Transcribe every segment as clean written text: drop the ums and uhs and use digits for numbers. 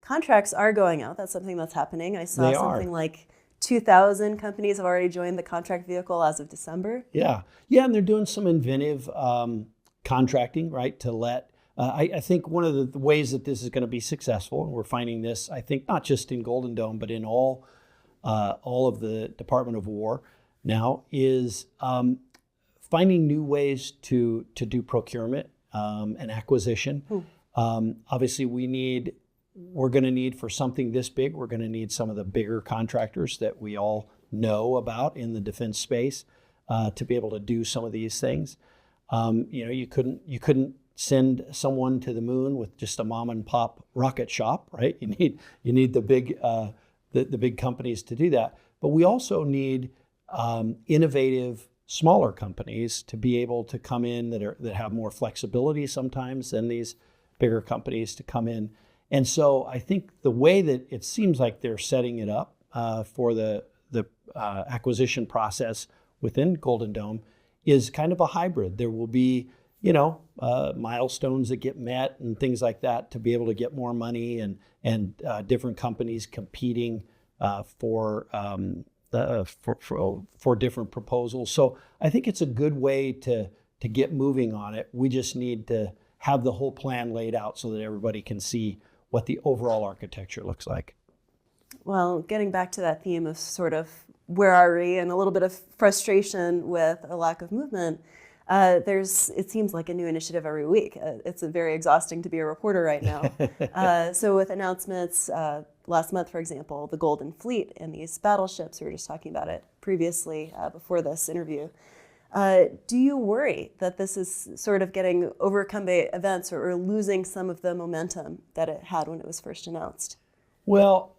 contracts are going out. That's something that's happening. I saw They something are. like 2,000 companies have already joined the contract vehicle as of December. Yeah. Yeah, and they're doing some inventive contracting, right, to let I think one of the ways that this is going to be successful, and we're finding this, I think, not just in Golden Dome, but in all of the Department of War now, is finding new ways to do procurement and acquisition. Obviously, we're going to need, for something this big, we're going to need some of the bigger contractors that we all know about in the defense space to be able to do some of these things. You couldn't send someone to the moon with just a mom and pop rocket shop, right? You need the big companies to do that. But we also need innovative smaller companies to be able to come in that have more flexibility sometimes than these bigger companies to come in. And so I think the way that it seems like they're setting it up for the acquisition process within Golden Dome is kind of a hybrid. There will be, milestones that get met and things like that to be able to get more money, and different companies competing for different proposals. So I think it's a good way to get moving on it. We just need to have the whole plan laid out so that everybody can see what the overall architecture looks like. Well, getting back to that theme of sort of where are we and a little bit of frustration with a lack of movement, it seems like a new initiative every week. It's very exhausting to be a reporter right now. So with announcements last month, for example, the Golden Fleet and these battleships, we were just talking about it previously before this interview. Do you worry that this is sort of getting overcome by events or losing some of the momentum that it had when it was first announced? Well,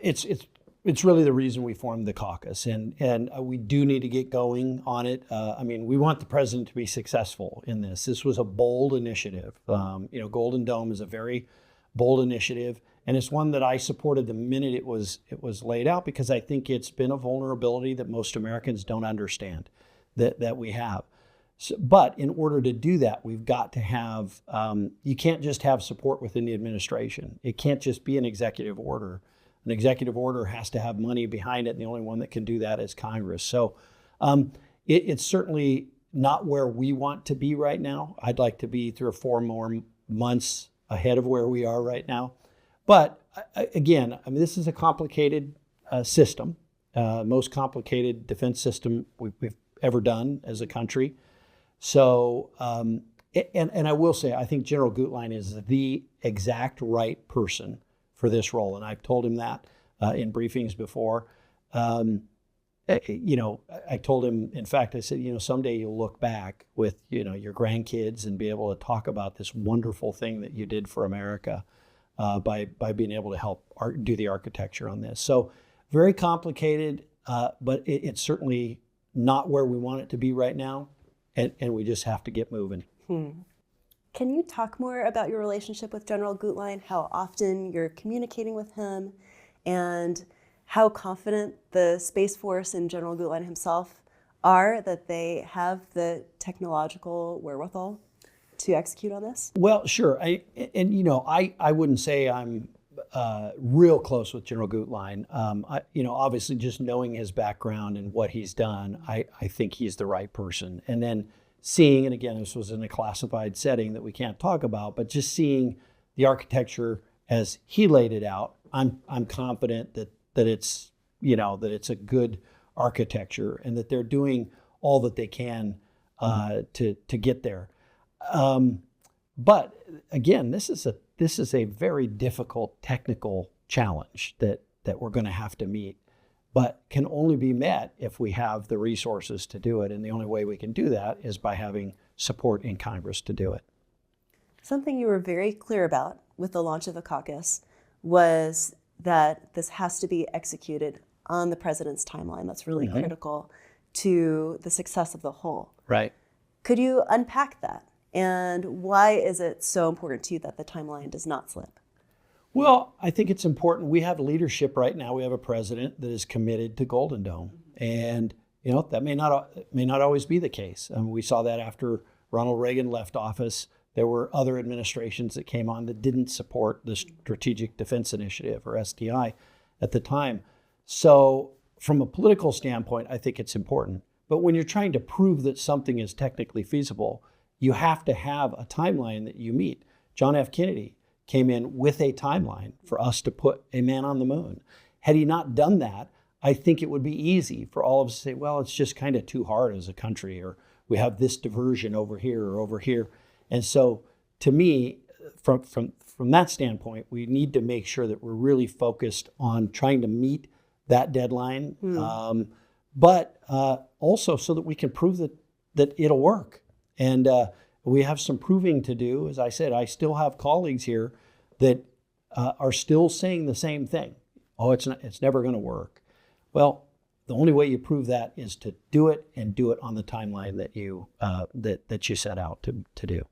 it's really the reason we formed the caucus, and we do need to get going on it. We want the president to be successful in this. This was a bold initiative. Golden Dome is a very bold initiative, and it's one that I supported the minute it was laid out, because I think it's been a vulnerability that most Americans don't understand that we have. So, but in order to do that, we've got to have, you can't just have support within the administration. It can't just be an executive order. An executive order has to have money behind it, and the only one that can do that is Congress. So it's certainly not where we want to be right now. I'd like to be 3 or 4 more months ahead of where we are right now. But again, this is a complicated system, most complicated defense system we've ever done as a country. So, and I will say, I think General Gutlein is the exact right person for this role. And I've told him that in briefings before. I told him, in fact, I said, someday you'll look back with, your grandkids and be able to talk about this wonderful thing that you did for America by being able to help do the architecture on this. So very complicated, but it's certainly not where we want it to be right now. And we just have to get moving. Can you talk more about your relationship with General Gutlein, how often you're communicating with him, and how confident the Space Force and General Gutlein himself are that they have the technological wherewithal to execute on this? Well, sure. I wouldn't say I'm real close with General Gutlein. Obviously just knowing his background and what he's done, I think he's the right person. And then seeing, and again, this was in a classified setting that we can't talk about, but just seeing the architecture as he laid it out, I'm confident that it's a good architecture and that they're doing all that they can to get there. But again, this is a very difficult technical challenge that we're going to have to meet, but can only be met if we have the resources to do it. And the only way we can do that is by having support in Congress to do it. Something you were very clear about with the launch of the caucus was that this has to be executed on the president's timeline. That's really critical to the success of the whole. Right. Could you unpack that? And why is it so important to you that the timeline does not slip? Well, I think it's important. We have leadership right now. We have a president that is committed to Golden Dome. And, that may not always be the case. We saw that after Ronald Reagan left office. There were other administrations that came on that didn't support the Strategic Defense Initiative, or SDI, at the time. So from a political standpoint, I think it's important. But when you're trying to prove that something is technically feasible, you have to have a timeline that you meet. John F. Kennedy came in with a timeline for us to put a man on the moon. Had he not done that, I think it would be easy for all of us to say, well, it's just kind of too hard as a country, or we have this diversion over here or over here. And so to me, from that standpoint, we need to make sure that we're really focused on trying to meet that deadline, but also so that we can prove that it'll work. And we have some proving to do. As I said, I still have colleagues here that are still saying the same thing. Oh, it's never going to work. Well, the only way you prove that is to do it, and do it on the timeline that you that you set out to do.